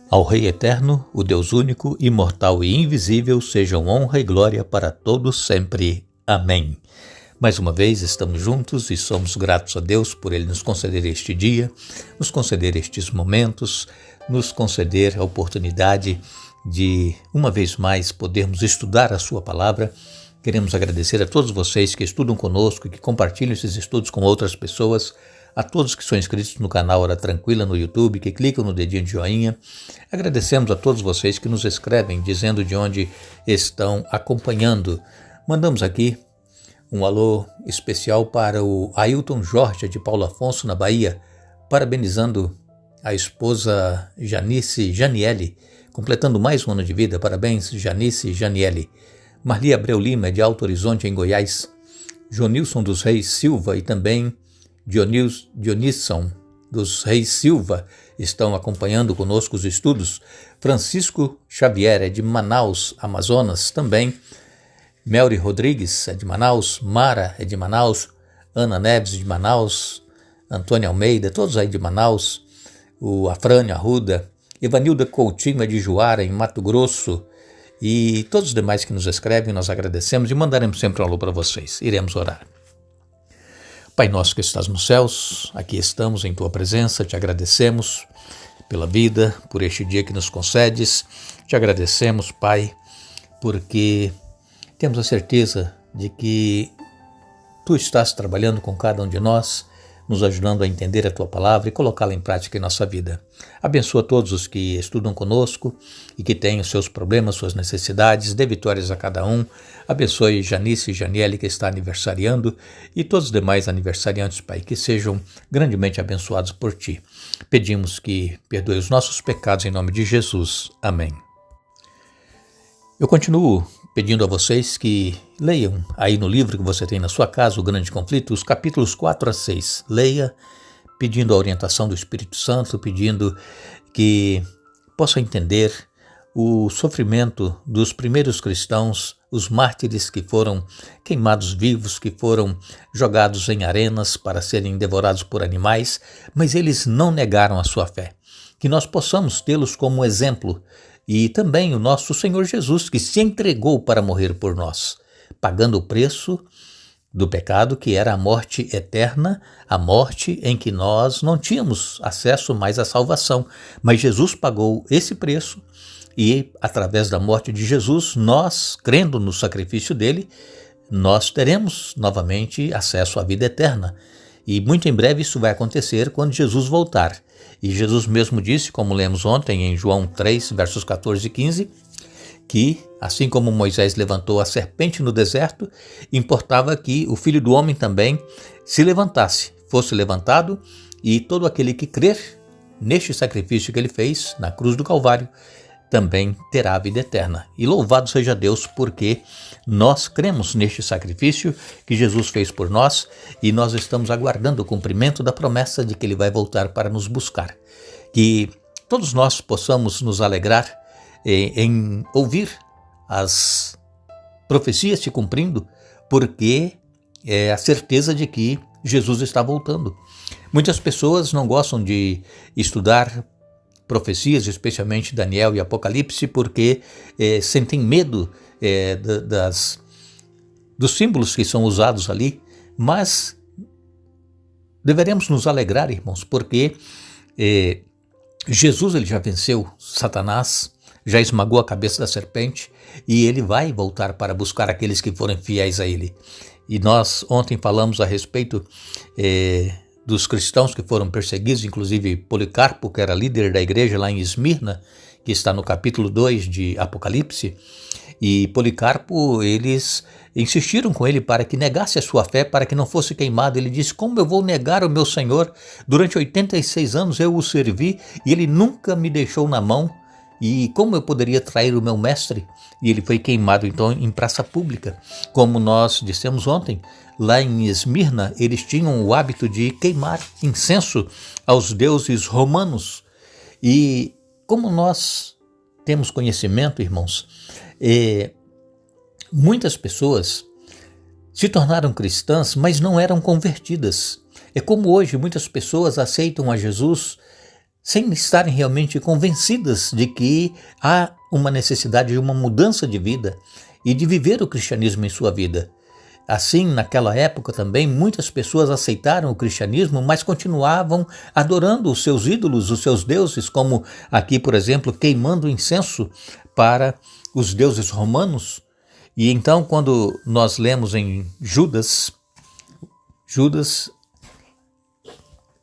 Ao Rei Eterno, o Deus único, imortal e invisível, sejam honra e glória para todos sempre. Amém. Mais uma vez estamos juntos e somos gratos a Deus por Ele nos conceder este dia, nos conceder estes momentos, nos conceder a oportunidade de, uma vez mais, podermos estudar a Sua Palavra. Queremos agradecer a todos vocês que estudam conosco e que compartilham esses estudos com outras pessoas, a todos que são inscritos no canal Hora Tranquila no YouTube, que clicam no dedinho de joinha. Agradecemos a todos vocês que nos escrevem dizendo de onde estão acompanhando. Mandamos aqui um alô especial para o Ailton Jorge de Paulo Afonso, na Bahia, parabenizando a esposa Janice Janiele, completando mais um ano de vida. Parabéns, Janice Janiele. Marli Abreu Lima, de Alto Horizonte, em Goiás. Jonilson dos Reis Silva e também Dionisson dos Reis Silva estão acompanhando conosco os estudos. Francisco Xavier é de Manaus, Amazonas, também. Melry Rodrigues é de Manaus, Mara é de Manaus, Ana Neves de Manaus, Antônia Almeida, todos aí de Manaus, o Afrânio Arruda, Evanilda Coutinho é de Juara, em Mato Grosso, e todos os demais que nos escrevem, nós agradecemos e mandaremos sempre um alô para vocês. Iremos orar. Pai nosso que estás nos céus, aqui estamos em Tua presença, te agradecemos pela vida, por este dia que nos concedes. Te agradecemos, Pai, porque temos a certeza de que Tu estás trabalhando com cada um de nós, nos ajudando a entender a Tua Palavra e colocá-la em prática em nossa vida. Abençoa todos os que estudam conosco e que têm os seus problemas, suas necessidades, dê vitórias a cada um. Abençoe Janice e Janiele, que está aniversariando, e todos os demais aniversariantes, Pai, que sejam grandemente abençoados por Ti. Pedimos que perdoe os nossos pecados em nome de Jesus. Amém. Eu continuo pedindo a vocês que leiam aí no livro que você tem na sua casa, O Grande Conflito, os capítulos 4 a 6. Leia, pedindo a orientação do Espírito Santo, pedindo que possa entender o sofrimento dos primeiros cristãos, os mártires que foram queimados vivos, que foram jogados em arenas para serem devorados por animais, mas eles não negaram a sua fé. Que nós possamos tê-los como exemplo, e também o nosso Senhor Jesus, que se entregou para morrer por nós, pagando o preço do pecado, que era a morte eterna, a morte em que nós não tínhamos acesso mais à salvação. Mas Jesus pagou esse preço e, através da morte de Jesus, nós, crendo no sacrifício dele, nós teremos novamente acesso à vida eterna. E muito em breve isso vai acontecer quando Jesus voltar. E Jesus mesmo disse, como lemos ontem em João 3, versos 14 e 15, que assim como Moisés levantou a serpente no deserto, importava que o Filho do Homem também se levantasse, fosse levantado, e todo aquele que crer neste sacrifício que ele fez na cruz do Calvário também terá a vida eterna. E louvado seja Deus, porque nós cremos neste sacrifício que Jesus fez por nós e nós estamos aguardando o cumprimento da promessa de que Ele vai voltar para nos buscar. Que todos nós possamos nos alegrar em ouvir as profecias se cumprindo, porque é a certeza de que Jesus está voltando. Muitas pessoas não gostam de estudar profecias, especialmente Daniel e Apocalipse, porque sentem medo dos símbolos que são usados ali, mas deveremos nos alegrar, irmãos, porque Jesus ele já venceu Satanás, já esmagou a cabeça da serpente e ele vai voltar para buscar aqueles que forem fiéis a ele. E nós ontem falamos a respeito dos cristãos que foram perseguidos, inclusive Policarpo, que era líder da igreja lá em Esmirna, que está no capítulo 2 de Apocalipse, e Policarpo, eles insistiram com ele para que negasse a sua fé, para que não fosse queimado. Ele disse: como eu vou negar o meu Senhor? Durante 86 anos eu o servi e ele nunca me deixou na mão, e como eu poderia trair o meu mestre? E ele foi queimado então em praça pública. Como nós dissemos ontem, lá em Esmirna, eles tinham o hábito de queimar incenso aos deuses romanos. E como nós temos conhecimento, irmãos, muitas pessoas se tornaram cristãs, mas não eram convertidas. É como hoje muitas pessoas aceitam a Jesus sem estarem realmente convencidas de que há uma necessidade de uma mudança de vida e de viver o cristianismo em sua vida. Assim, naquela época também, muitas pessoas aceitaram o cristianismo, mas continuavam adorando os seus ídolos, os seus deuses, como aqui, por exemplo, queimando incenso para os deuses romanos. E então, quando nós lemos em Judas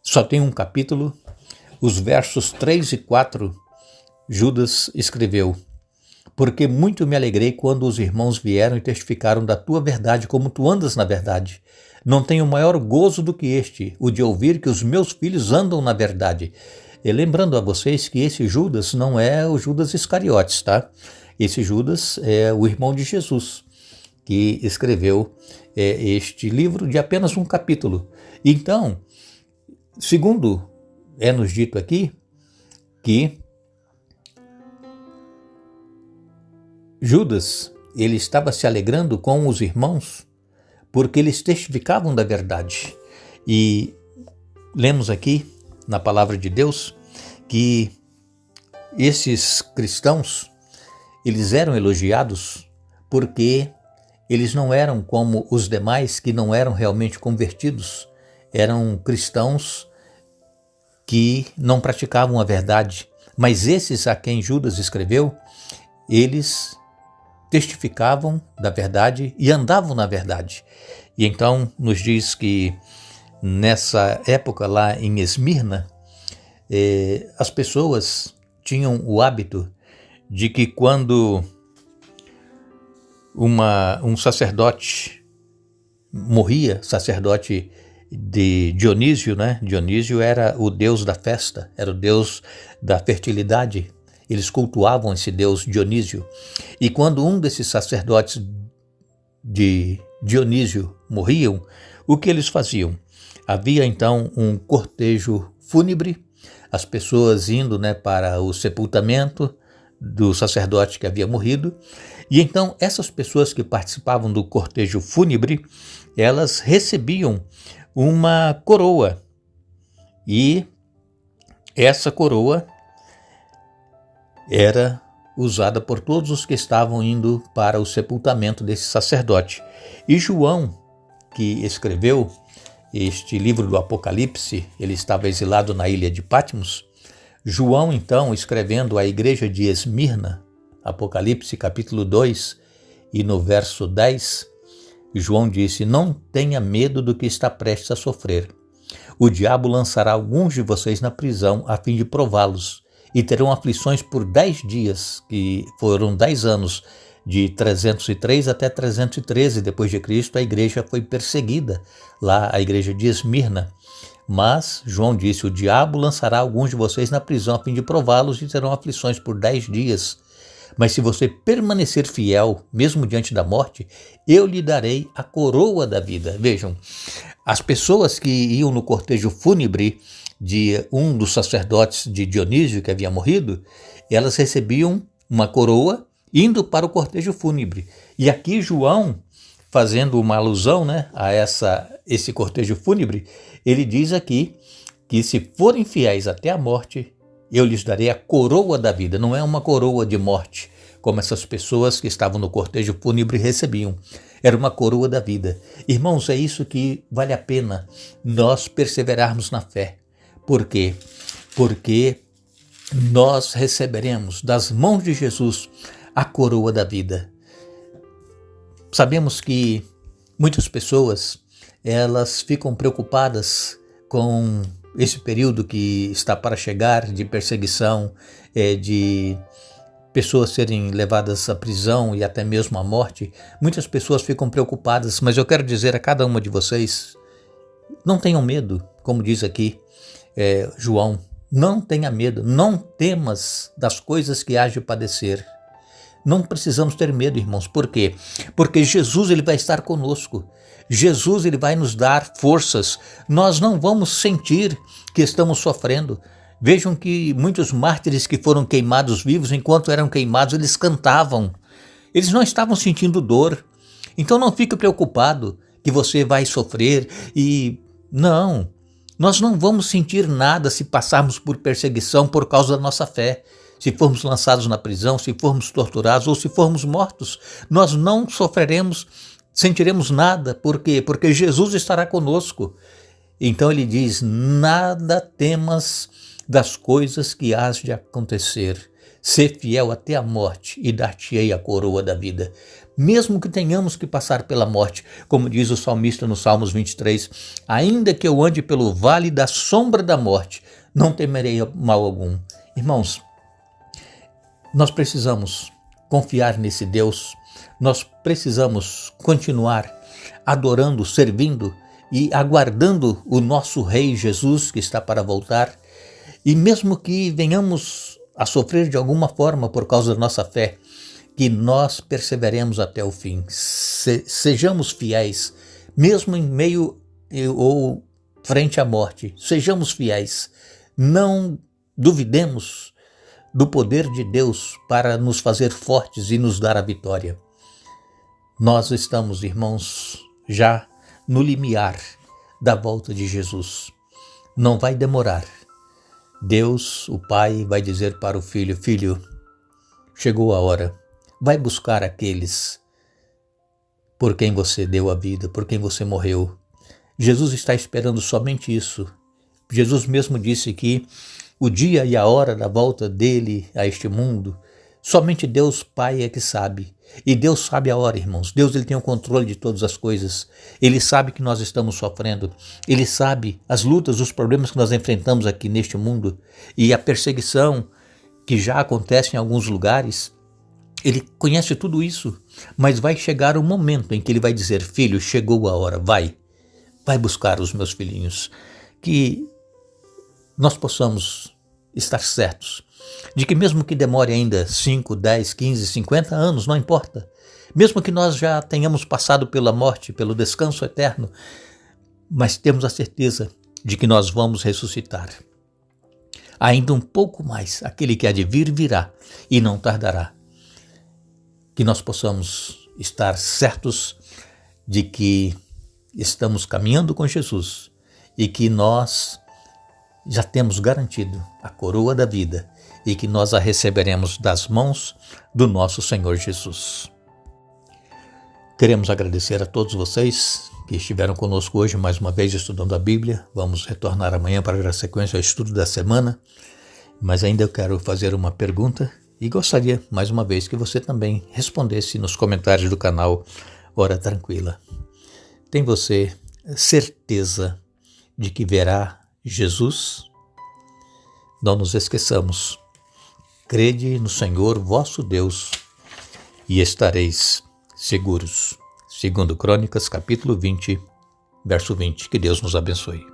só tem um capítulo, os versos 3 e 4, Judas escreveu: porque muito me alegrei quando os irmãos vieram e testificaram da tua verdade, como tu andas na verdade. Não tenho maior gozo do que este, o de ouvir que os meus filhos andam na verdade. E lembrando a vocês que esse Judas não é o Judas Iscariotes, tá? Esse Judas é o irmão de Jesus, que escreveu este livro de apenas um capítulo. Então, segundo é-nos dito aqui, que Judas, ele estava se alegrando com os irmãos porque eles testificavam da verdade. E lemos aqui na palavra de Deus que esses cristãos, eles eram elogiados porque eles não eram como os demais que não eram realmente convertidos, eram cristãos que não praticavam a verdade. Mas esses a quem Judas escreveu, eles testificavam da verdade e andavam na verdade. E então nos diz que nessa época lá em Esmirna, as pessoas tinham o hábito de que quando um sacerdote morria, sacerdote de Dionísio, né? Dionísio era o deus da festa, era o deus da fertilidade. Eles cultuavam esse deus Dionísio. E quando um desses sacerdotes de Dionísio morriam, o que eles faziam? Havia então um cortejo fúnebre, as pessoas indo, né, para o sepultamento do sacerdote que havia morrido. E então essas pessoas que participavam do cortejo fúnebre, elas recebiam uma coroa. E essa coroa era usada por todos os que estavam indo para o sepultamento desse sacerdote. E João, que escreveu este livro do Apocalipse, ele estava exilado na ilha de Patmos. João, então, escrevendo à igreja de Esmirna, Apocalipse capítulo 2, e no verso 10, João disse: não tenha medo do que está prestes a sofrer. O diabo lançará alguns de vocês na prisão a fim de prová-los, e terão aflições por 10 dias, que foram 10 anos, de 303 até 313 depois de Cristo. A igreja foi perseguida, lá a igreja de Esmirna. Mas João disse: o diabo lançará alguns de vocês na prisão a fim de prová-los e terão aflições por 10 dias. Mas se você permanecer fiel, mesmo diante da morte, eu lhe darei a coroa da vida. Vejam, as pessoas que iam no cortejo fúnebre de um dos sacerdotes de Dionísio que havia morrido, elas recebiam uma coroa indo para o cortejo fúnebre. E aqui João, fazendo uma alusão, né, a esse cortejo fúnebre, ele diz aqui que se forem fiéis até a morte, eu lhes darei a coroa da vida. Não é uma coroa de morte, como essas pessoas que estavam no cortejo fúnebre recebiam. Era uma coroa da vida. Irmãos, é isso que vale a pena nós perseverarmos na fé. Por quê? Porque nós receberemos das mãos de Jesus a coroa da vida. Sabemos que muitas pessoas, elas ficam preocupadas com esse período que está para chegar de perseguição, de pessoas serem levadas à prisão e até mesmo à morte. Muitas pessoas ficam preocupadas, mas eu quero dizer a cada uma de vocês, não tenham medo, como diz aqui João, não tenha medo, não temas das coisas que hás de padecer. Não precisamos ter medo, irmãos. Por quê? Porque Jesus, ele vai estar conosco. Jesus, ele vai nos dar forças. Nós não vamos sentir que estamos sofrendo. Vejam que muitos mártires que foram queimados vivos, enquanto eram queimados, eles cantavam. Eles não estavam sentindo dor. Então não fique preocupado que você vai sofrer. Não. Nós não vamos sentir nada se passarmos por perseguição por causa da nossa fé. Se formos lançados na prisão, se formos torturados ou se formos mortos, nós não sofreremos, sentiremos nada. Por quê? Porque Jesus estará conosco. Então ele diz: nada temas das coisas que hás de acontecer. Ser fiel até a morte e dar-te-ei a coroa da vida. Mesmo que tenhamos que passar pela morte, como diz o salmista no Salmos 23, ainda que eu ande pelo vale da sombra da morte, não temerei mal algum. Irmãos, nós precisamos confiar nesse Deus, nós precisamos continuar adorando, servindo e aguardando o nosso Rei Jesus que está para voltar. E mesmo que venhamos a sofrer de alguma forma por causa da nossa fé, que nós perseveremos até o fim, sejamos fiéis, mesmo em meio ou frente à morte, sejamos fiéis, não duvidemos do poder de Deus para nos fazer fortes e nos dar a vitória. Nós estamos, irmãos, já no limiar da volta de Jesus. Não vai demorar. Deus, o Pai, vai dizer para o Filho: Filho, chegou a hora. Vai buscar aqueles por quem você deu a vida, por quem você morreu. Jesus está esperando somente isso. Jesus mesmo disse que o dia e a hora da volta dele a este mundo, somente Deus Pai é que sabe. E Deus sabe a hora, irmãos. Deus, ele tem o controle de todas as coisas. Ele sabe que nós estamos sofrendo. Ele sabe as lutas, os problemas que nós enfrentamos aqui neste mundo e a perseguição que já acontece em alguns lugares. Ele conhece tudo isso, mas vai chegar um momento em que ele vai dizer: filho, chegou a hora, vai buscar os meus filhinhos. Que nós possamos estar certos de que mesmo que demore ainda 5, 10, 15, 50 anos, não importa. Mesmo que nós já tenhamos passado pela morte, pelo descanso eterno, mas temos a certeza de que nós vamos ressuscitar. Ainda um pouco mais, aquele que há de vir virá e não tardará. Que nós possamos estar certos de que estamos caminhando com Jesus e que nós já temos garantido a coroa da vida e que nós a receberemos das mãos do nosso Senhor Jesus. Queremos agradecer a todos vocês que estiveram conosco hoje mais uma vez estudando a Bíblia. Vamos retornar amanhã para dar sequência ao estudo da semana, mas ainda eu quero fazer uma pergunta e gostaria, mais uma vez, que você também respondesse nos comentários do canal Hora Tranquila. Tem você certeza de que verá Jesus? Não nos esqueçamos. Crede no Senhor vosso Deus e estareis seguros. Segundo Crônicas, capítulo 20, verso 20. Que Deus nos abençoe.